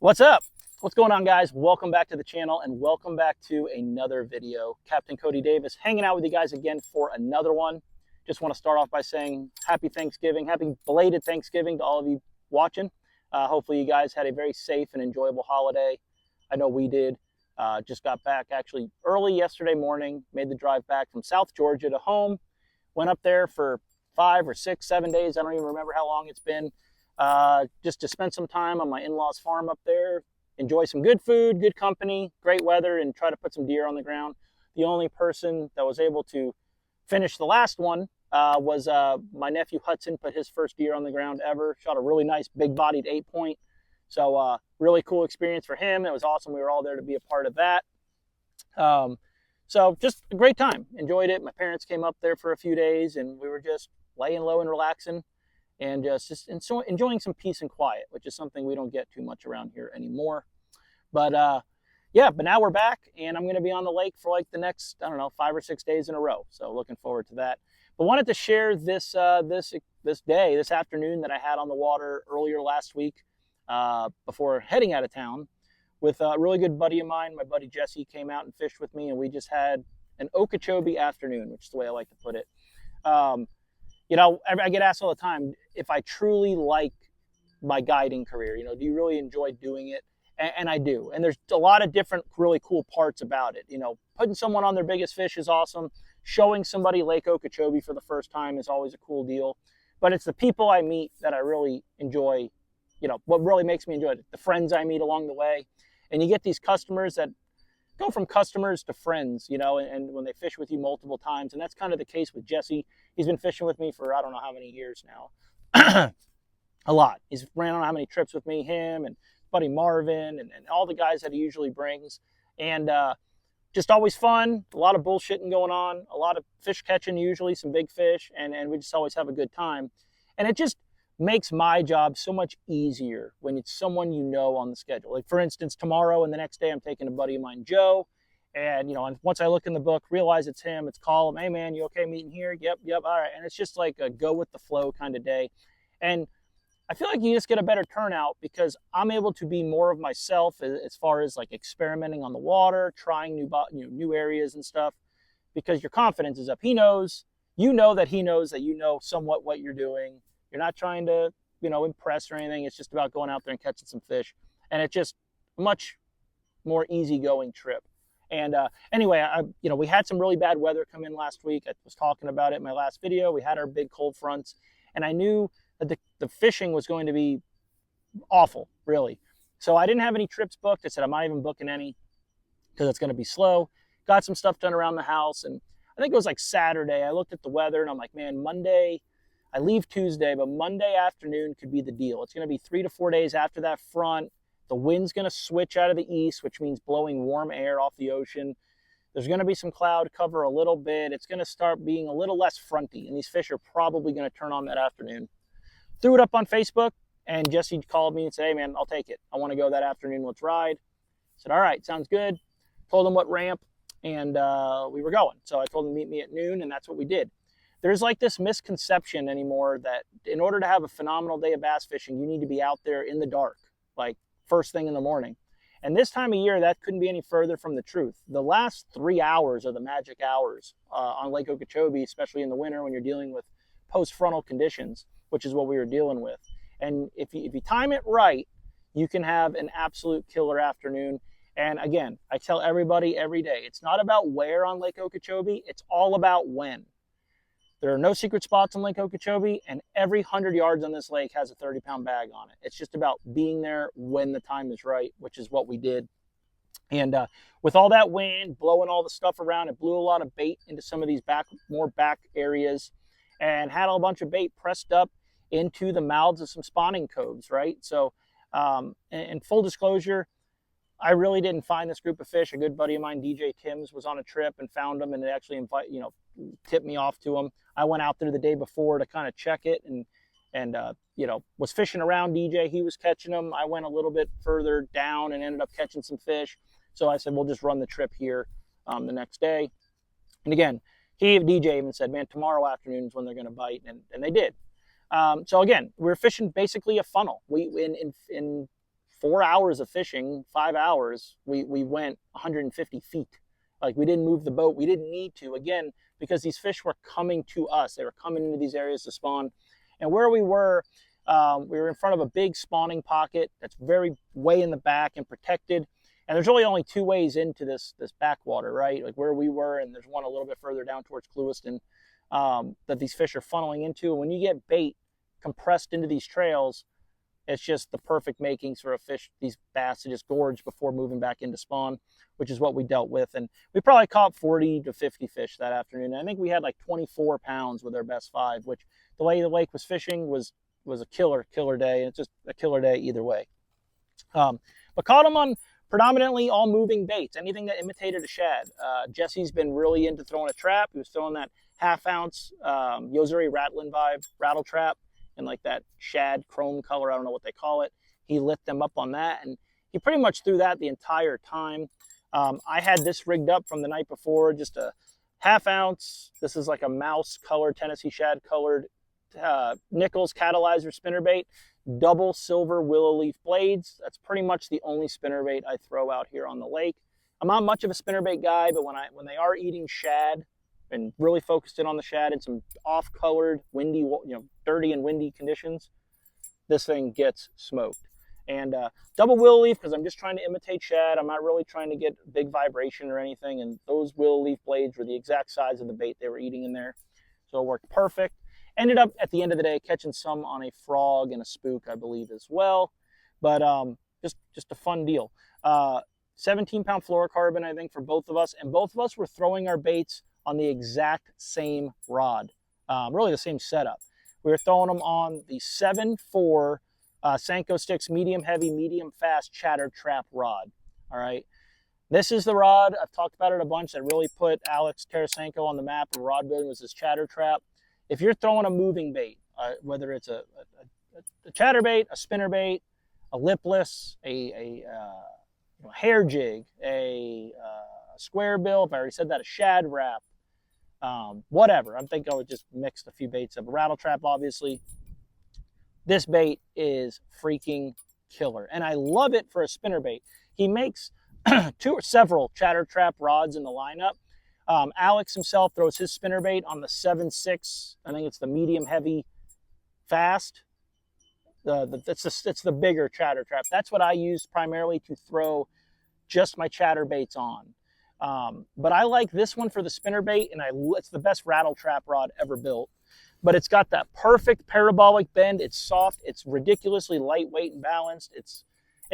What's up? What's going on, guys? Welcome back to the channel and welcome back to another video. Captain Cody Davis hanging out with you guys again for another one. Just want to start off by saying happy Thanksgiving, happy belated Thanksgiving to all of you watching. Hopefully you guys had a very safe and enjoyable holiday. I know we did. Just got back actually early yesterday morning, made the drive back from South Georgia to home. Went up there for 5 or 6, 7 days. I don't even remember how long it's been. Just to spend some time on my in-laws farm up there, enjoy some good food, good company, great weather, and try to put some deer on the ground. The only person that was able to finish the last one was my nephew Hudson. Put his first deer on the ground ever. Shot a really nice big-bodied 8-point. So really cool experience for him. It was awesome. We were all there to be a part of that. So just a great time. Enjoyed it. My parents came up there for a few days, and we were just laying low and relaxing. And just enjoying some peace and quiet, which is something we don't get too much around here anymore. But yeah, but now we're back, and I'm going to be on the lake for like the next, I don't know, 5 or 6 days in a row. So looking forward to that. But wanted to share this this afternoon that I had on the water earlier last week before heading out of town with a really good buddy of mine. My buddy Jesse came out and fished with me, and we just had an Okeechobee afternoon, which is the way I like to put it. You know, I get asked all the time if I truly like my guiding career. You know, do you really enjoy doing it? And I do. And there's a lot of different really cool parts about it. You know, putting someone on their biggest fish is awesome. Showing somebody Lake Okeechobee for the first time is always a cool deal. But it's the people I meet that I really enjoy. You know, what really makes me enjoy it. The friends I meet along the way. And you get these customers that go from customers to friends, you know, and when they fish with you multiple times. And that's kind of the case with Jesse. He's been fishing with me for I don't know how many years now. A lot. He's ran on how many trips with me, him and buddy Marvin and all the guys that he usually brings. And just always fun, a lot of bullshitting going on, a lot of fish catching, usually some big fish, and we just always have a good time. And it just makes my job so much easier when it's someone you know on the schedule. Like, for instance, tomorrow and the next day, I'm taking a buddy of mine, Joe. And, you know, once I look in the book, realize it's him, it's call him, hey, man, you okay meeting here? Yep, all right. And it's just like a go with the flow kind of day. And I feel like you just get a better turnout because I'm able to be more of myself as far as like experimenting on the water, trying new areas and stuff, because your confidence is up. He knows, you know that he knows that you know somewhat what you're doing. You're not trying to, you know, impress or anything. It's just about going out there and catching some fish. And it's just a much more easygoing trip. And anyway, you know, we had some really bad weather come in last week. I was talking about it in my last video. We had our big cold fronts, and I knew that the fishing was going to be awful, really. So I didn't have any trips booked. I said I'm not even booking any because it's going to be slow. Got some stuff done around the house, and I think it was like Saturday. I looked at the weather, and I'm like, man, Monday, I leave Tuesday, but Monday afternoon could be the deal. It's going to be 3 to 4 days after that front. The wind's going to switch out of the east, which means blowing warm air off the ocean. There's going to be some cloud cover a little bit. It's going to start being a little less fronty, and these fish are probably going to turn on that afternoon. Threw it up on Facebook, and Jesse called me and said, hey, man, I'll take it. I want to go that afternoon. Let's ride. I said, all right, sounds good. Told him what ramp, and we were going. So I told him to meet me at noon, and that's what we did. There's like this misconception anymore that in order to have a phenomenal day of bass fishing, you need to be out there in the dark, like first thing in the morning. And this time of year, that couldn't be any further from the truth. The last 3 hours are the magic hours on Lake Okeechobee, especially in the winter when you're dealing with post-frontal conditions, which is what we were dealing with. And if you time it right, you can have an absolute killer afternoon. And again, I tell everybody every day, it's not about where on Lake Okeechobee, it's all about when. There are no secret spots on Lake Okeechobee, and every 100 yards on this lake has a 30-pound bag on it. It's just about being there when the time is right, which is what we did. And with all that wind, blowing all the stuff around, it blew a lot of bait into some of these more back areas, and had a bunch of bait pressed up into the mouths of some spawning coves, right? So, in full disclosure, I really didn't find this group of fish. A good buddy of mine, DJ Timms, was on a trip and found them, and it actually tipped me off to them. I went out there the day before to kind of check it, and was fishing around DJ. He was catching them. I went a little bit further down and ended up catching some fish. So I said, we'll just run the trip here the next day. And again, DJ even said, man, tomorrow afternoon is when they're going to bite, and they did. So again, we're fishing basically a funnel. In 4 hours of fishing, 5 hours, we went 150 feet. Like, we didn't move the boat. We didn't need to, again, because these fish were coming to us. They were coming into these areas to spawn. And where we were in front of a big spawning pocket that's very way in the back and protected. And there's really only 2 ways into this backwater, right? Like where we were, and there's one a little bit further down towards Clewiston that these fish are funneling into. And when you get bait compressed into these trails, it's just the perfect makings for a fish, these bass, to just gorge before moving back into spawn, which is what we dealt with. And we probably caught 40 to 50 fish that afternoon. And I think we had like 24 pounds with our best 5, which the way the lake was fishing was a killer day. And it's just a killer day either way. But caught them on predominantly all moving baits, anything that imitated a shad. Jesse's been really into throwing a trap. He was throwing that 1/2 ounce Yo-Zuri Rattling Vibe rattle trap in like that shad chrome color. I don't know what they call it. He lit them up on that, and he pretty much threw that the entire time. I had this rigged up from the night before, just a 1/2 ounce. This is like a mouse colored, Tennessee shad colored Nichols catalyzer spinnerbait, double silver willow leaf blades. That's pretty much the only spinnerbait I throw out here on the lake. I'm not much of a spinnerbait guy, but when they are eating shad, and really focused in on the shad in some off-colored, windy, dirty and windy conditions, this thing gets smoked. And double willow leaf, because I'm just trying to imitate shad. I'm not really trying to get big vibration or anything. And those willow leaf blades were the exact size of the bait they were eating in there. So it worked perfect. Ended up, at the end of the day, catching some on a frog and a spook, I believe, as well. But just a fun deal. 17-pound fluorocarbon, I think, for both of us. And both of us were throwing our baits on the exact same rod, really the same setup. We were throwing them on the 7-4 Senko Sticks medium heavy, medium fast chatter trap rod. All right, this is the rod. I've talked about it a bunch. That really put Alex Tarasenko on the map of rod building, was this chatter trap. If you're throwing a moving bait, whether it's a chatter bait, a spinner bait, a lipless, a hair jig, a square bill, if I already said that, a shad wrap, whatever. I think I would just mix a few baits up. A rattle trap, obviously. This bait is freaking killer, and I love it for a spinner bait. He makes several chatter trap rods in the lineup. Alex himself throws his spinner bait on the 7.6. I think it's the medium heavy fast. It's the bigger chatter trap. That's what I use primarily to throw just my chatter baits on. But I like this one for the spinner bait, and it's the best rattle trap rod ever built. But it's got that perfect parabolic bend. It's soft. It's ridiculously lightweight and balanced. It's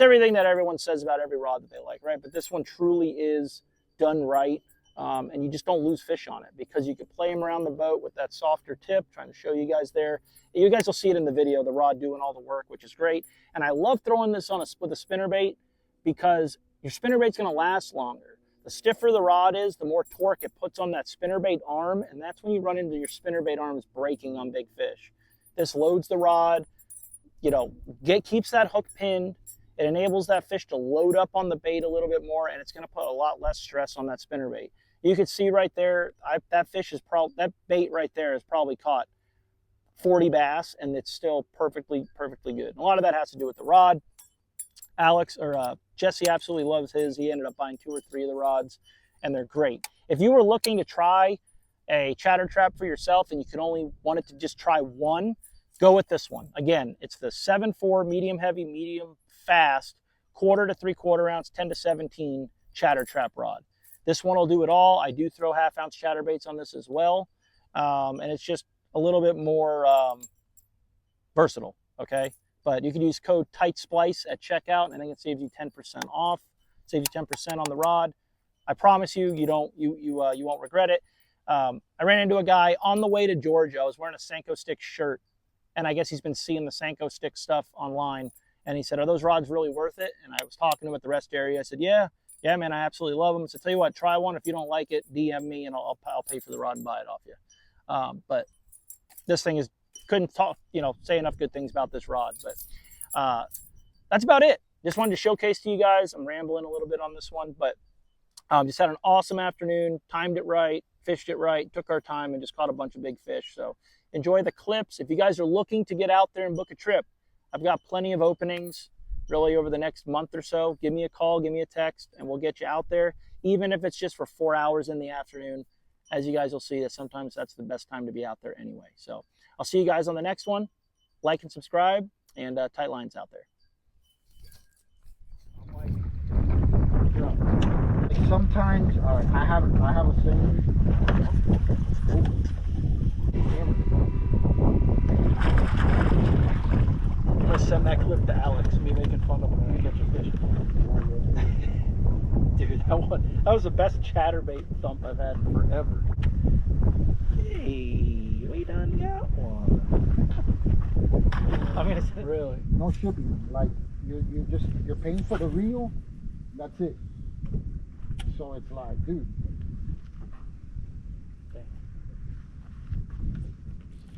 everything that everyone says about every rod that they like, right? But this one truly is done right, and you just don't lose fish on it because you can play them around the boat with that softer tip. Trying to show you guys there. You guys will see it in the video, the rod doing all the work, which is great. And I love throwing this on with a spinner bait because your spinner bait's going to last longer. The stiffer the rod is, the more torque it puts on that spinnerbait arm, and that's when you run into your spinnerbait arms breaking on big fish. This loads the rod, keeps that hook pinned. It enables that fish to load up on the bait a little bit more, and it's going to put a lot less stress on that spinnerbait. You can see right there, that bait right there has probably caught 40 bass, and it's still perfectly good. And a lot of that has to do with the rod. Jesse absolutely loves his. He ended up buying 2 or 3 of the rods, and they're great. If you were looking to try a chatter trap for yourself and you could only wanted to just try one, go with this one. Again, it's the 7.4 medium heavy, medium fast, 1/4 to 3/4 ounce, 10 to 17 chatter trap rod. This one will do it all. I do throw 1/2 ounce chatter baits on this as well, and it's just a little bit more versatile. Okay. But you can use code TIGHTSPLICE at checkout, and I think it saves you 10% off. Saves you 10% on the rod. I promise you, you won't regret it. I ran into a guy on the way to Georgia. I was wearing a Senko Stick shirt, and I guess he's been seeing the Senko Stick stuff online. And he said, "Are those rods really worth it?" And I was talking to him at the rest area. I said, "Yeah, man, I absolutely love them." I said, "Tell you what, try one. If you don't like it, DM me, and I'll pay for the rod and buy it off you." But this thing is. Couldn't say enough good things about this rod, but that's about it. Just wanted to showcase to you guys. I'm rambling a little bit on this one, but just had an awesome afternoon, timed it right, fished it right, took our time, and just caught a bunch of big fish. So enjoy the clips. If you guys are looking to get out there and book a trip, I've got plenty of openings. really over the next month or so, give me a call, give me a text, and we'll get you out there, even if it's just for 4 hours in the afternoon. As you guys will see, that sometimes that's the best time to be out there anyway. So I'll see you guys on the next one. Like and subscribe, and tight lines out there. Sometimes I have a thing. I'm gonna send that clip to Alex, me making fun of him when we catch a fish. Dude, that was the best chatterbait thump I've had in forever. Hey, we done got one. I'm gonna say, really? No shipping. Like you're paying for the reel. That's it. So it's like, dude.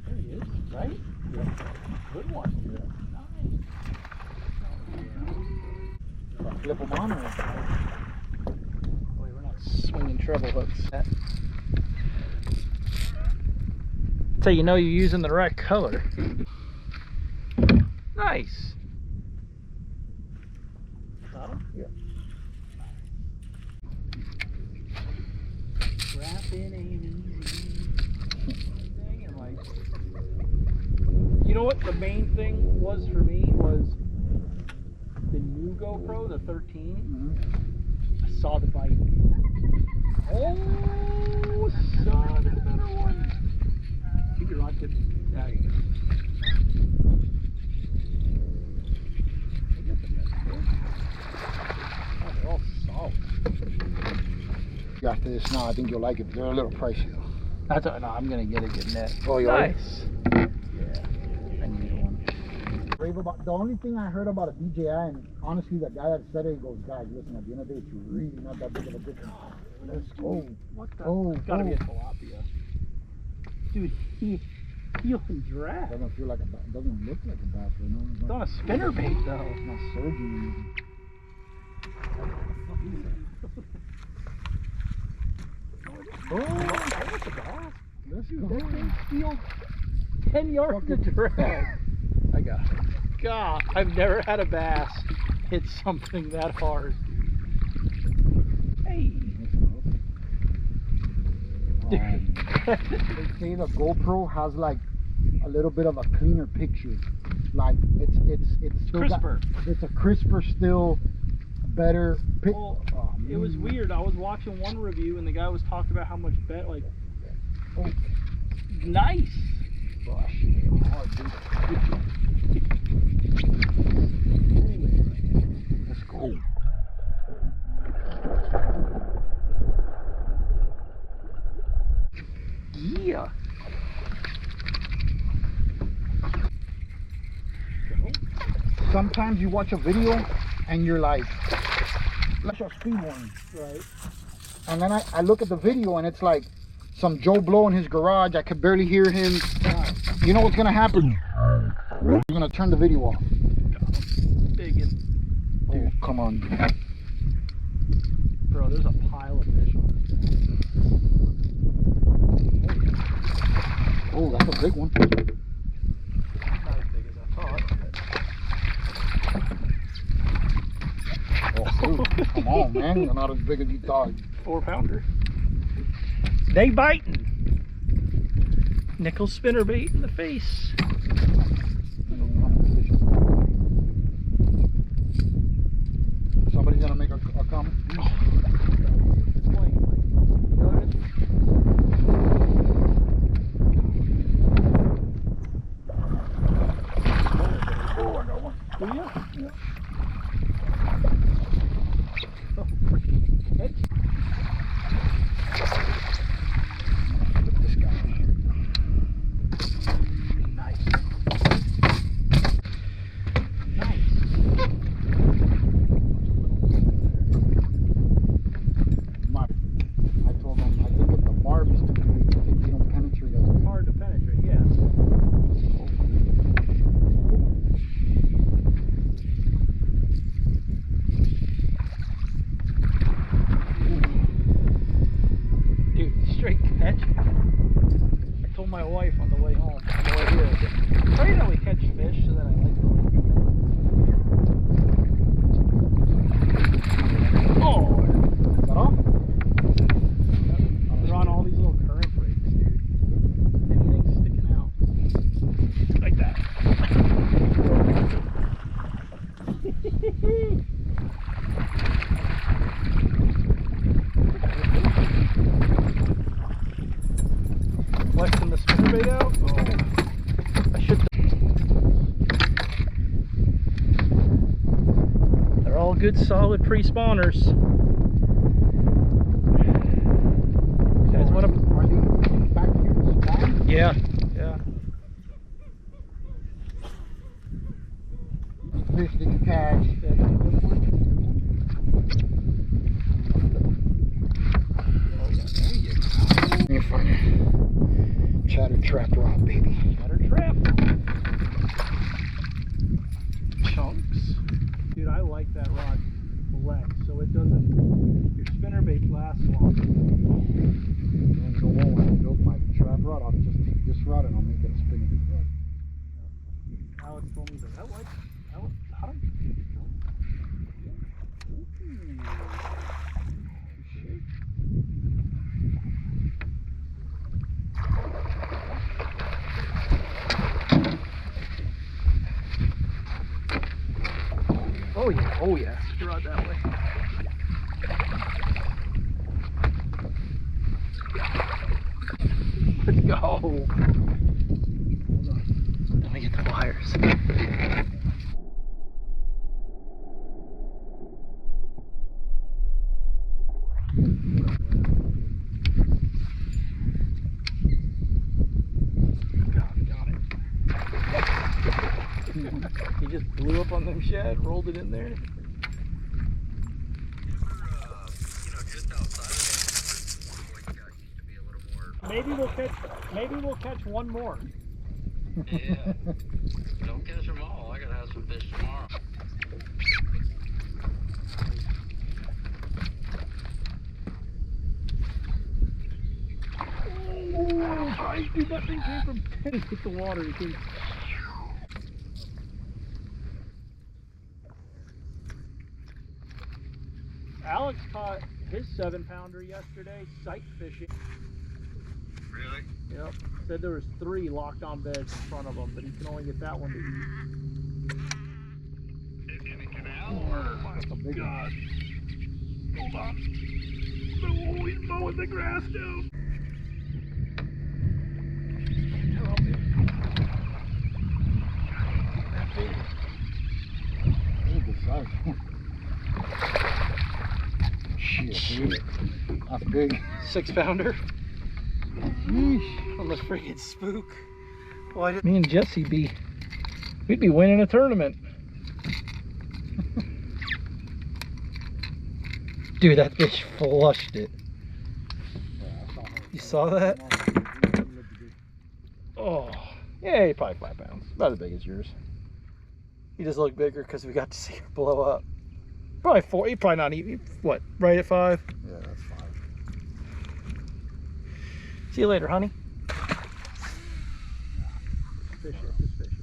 There he is, right? Yeah. Good one. Yeah. Nice. Flip them on or? Boy, we're not swinging treble hooks. So you know you're using the right color. Nice. Got him? Yeah. Wrapping ain't easy. And like, you know what the main thing was for me was the new GoPro, the 13. Mm-hmm. I saw the bite. Oh, saw the better one. Keep your rod tip. There you go. Oh, they're all solid. After this now, I think you'll like it. They're a little pricey though. That's no, I'm gonna get net. Oh, you nice. Yeah, I need one. The only thing I heard about a DJI, and honestly, the guy that said it goes, guys, listen, at the end of the day, it's really not that big of a difference. Let's go. What the? Oh, it's gotta be a tilapia. Dude, he'll drag. Doesn't feel like a bass. Doesn't look like a bass, you know? It's on a spinnerbait though. It's not surging. Oh, that's a bass. Let's go. That thing feels 10 yards to drag. I got it. God, I've never had a bass hit something that hard. Hey. They say the GoPro has like a little bit of a cleaner picture. Like it's still crisper. It's a crisper, still better. Well, it was weird. I was watching one review and the guy was talking about how much better, like, oh, nice. Gosh, Anyway, let's go. Yeah. Sometimes you watch a video and you're like, let's show speed warning. Right. And then I look at the video and it's like some Joe Blow in his garage. I could barely hear him. You know what's gonna happen? You're gonna turn the video off. Biggin. Oh, come on. Bro, there's a pile of fish on this thing. Oh, that's a big one. Not as big as I thought. Oh, come on, man. They're not as big as you thought. 4-pounder. They biting. Nickel spinnerbait in the face. Somebody's gonna make a comment. Oh, I got one. Do you? Yeah. Look at this guy. Nice. Nice. I told them, I think if the barb is too big, I think they don't penetrate as well. Hard to penetrate, yes. good solid pre-spawners. You guys want to? Are they back here to spawn? Yeah, yeah. Fish that you catch. Let me find it. Chatter trap rod, baby. Chatter trap. Chunks. Dude, I like that rod flex, so it doesn't. Your spinnerbait lasts longer. And you know what? When I build my trap rod, I'll just take this rod and I'll make it a spinnerbait rod. Alex told me that. I like. How? Oh yeah, rod that way. Let's go. Hold on. Let me get the wires. Got it. He just blew up on them shed, rolled it in there. Maybe we'll catch one more. Yeah. Don't catch them all. I gotta have some fish tomorrow. Oh, dude, that thing came from it hit the water. It came... Alex caught his 7-pounder yesterday, sight fishing. Really? Yep. Said there was 3 locked on beds in front of him, but he can only get that one to eat. In the canal or? Oh my God. Hold on. Oh, he's mowing the grass down. Help me. That big. Look at the size. Shit, dude. That's big. 6-pounder. Yeesh. On the friggin' spook. Why did me and Jesse we'd be winning a tournament. Dude, that fish flushed it. You saw that? Oh, yeah, probably 5 pounds. About as big as yours. He just looked bigger because we got to see her blow up. Probably 4. He probably not even. What? Right at 5. Yeah, that's 5. See you later, honey. Fish it. Just fish it.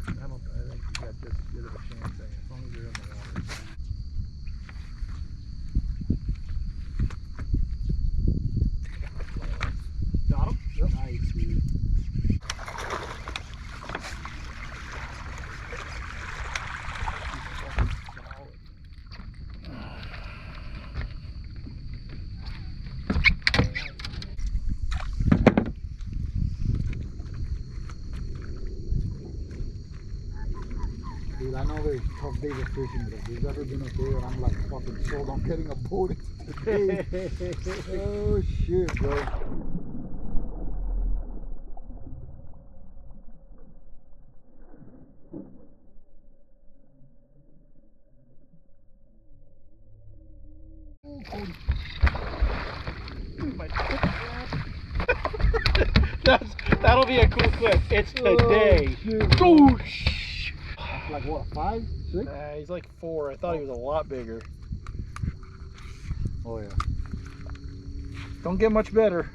I think you got this good of a chance there, as long as you're in the water. Got him? Yep. Nice, dude. Dude, I know there's tough days of fishing, but if there's ever been a day where I'm like fucking sold on getting a boat, it's today. Oh shit, bro. That'll be a cool clip. It's today. Oh, that's like what, 5, 6? He's like 4. I thought he was a lot bigger. Oh yeah. Don't get much better.